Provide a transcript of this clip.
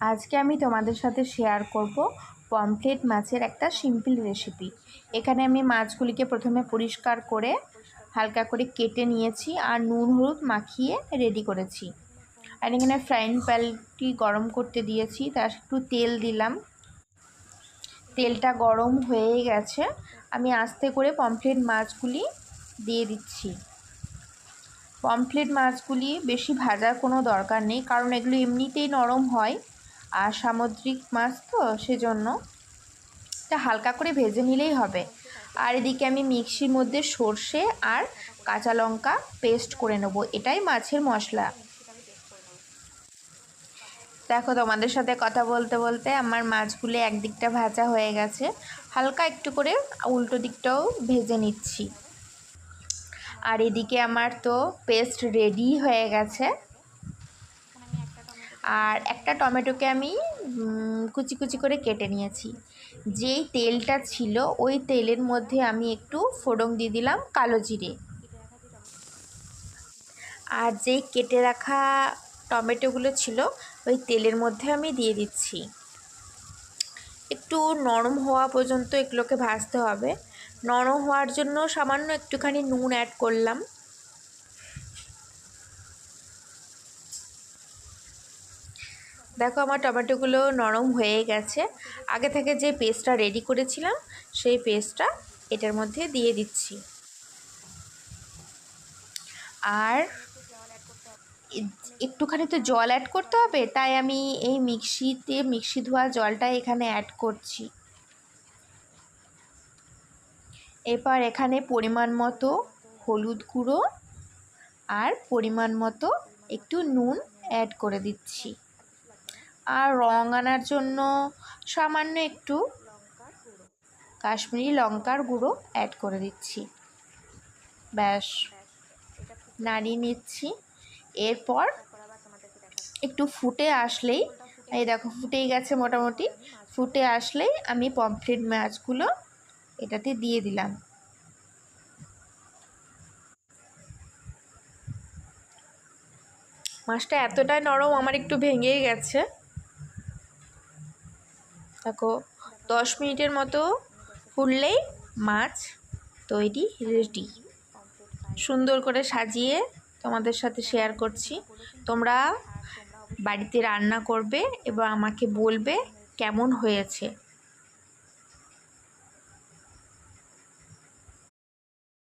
আজকে আমি তোমাদের সাথে শেয়ার করব পমফ্রেট মাছের একটা সিম্পল রেসিপি। এখানে আমি মাছগুলিকে প্রথমে পরিষ্কার করে হালকা করে কেটে নিয়েছি আর নুন হলুদ মাখিয়ে রেডি করেছি। আর এখানে ফ্রাইং প্যানটি গরম করতে দিয়েছি, তার একটু তেল দিলাম। তেলটা গরম হয়ে গেছে, আমি আস্তে করে পমফ্রেট মাছগুলি দিয়ে দিচ্ছি। পমফ্রেট মাছগুলি বেশি ভাজার কোনো দরকার নেই, কারণ এগুলো এমনিতেই নরম হয় আর সামুদ্রিক মাছ তো সেজন্য এটা হালকা করে ভেজে নিলেই হবে। আর এদিকে আমি মিক্সির মধ্যে সর্ষে আর কাঁচা লঙ্কা পেস্ট করে নেব, এটাই মাছের মশলা। দেখো, তোমাদের সাথে কথা বলতে বলতে আমার মাছগুলি একদিকটা ভাজা হয়ে গেছে, হালকা একটু করে উল্টো দিকটাও ভেজে নিচ্ছি। আর এদিকে আমার তো পেস্ট রেডি হয়ে গেছে। আর একটা টমেটোকে আমি কুচি কুচি করে কেটে নিয়েছি। যেই তেলটা ছিল ওই তেলের মধ্যে আমি একটু ফোড়ন দিয়ে দিলাম কালো জিরে। আর যেই কেটে রাখা টমেটোগুলো ছিল ওই তেলের মধ্যে আমি দিয়ে দিচ্ছি। একটু নরম হওয়া পর্যন্ত এগুলোকে ভাজতে হবে। নরম হওয়ার জন্য সামান্য একটুখানি নুন অ্যাড করলাম। দেখো, আমার টমেটোগুলো নরম হয়ে গেছে। আগে থেকে যে পেস্টটা রেডি করেছিলাম সেই পেস্টটা এটার মধ্যে দিয়ে দিচ্ছি। আর একটুখানি তো জল অ্যাড করতে হবে, তাই আমি এই মিক্সি ধোয়া জলটা এখানে অ্যাড করছি। এরপর এখানে পরিমাণ মতো হলুদ গুঁড়ো আর পরিমাণ মতো একটু নুন অ্যাড করে দিচ্ছি। আর রং আনার জন্য সামান্য একটু কাশ্মীরি লঙ্কার গুঁড়ো অ্যাড করে দিচ্ছি। ব্যাস, নাড়িয়ে নিচ্ছি। এরপর একটু ফুটে আসলেই, এই দেখো ফুটেই গেছে মোটামুটি, ফুটে আসলেই আমি পমফ্রেট মাছগুলো এটাতে দিয়ে দিলাম। মাছটা এতটাই নরম আমার একটু ভেঙেই গেছে। দেখো, 10 মিনিটের মতো ফুটলেই মাছ তৈরি রেডি। সুন্দর করে সাজিয়ে তোমাদের সাথে শেয়ার করছি। তোমরা বাড়িতে রান্না করবে এবং আমাকে বলবে কেমন হয়েছে।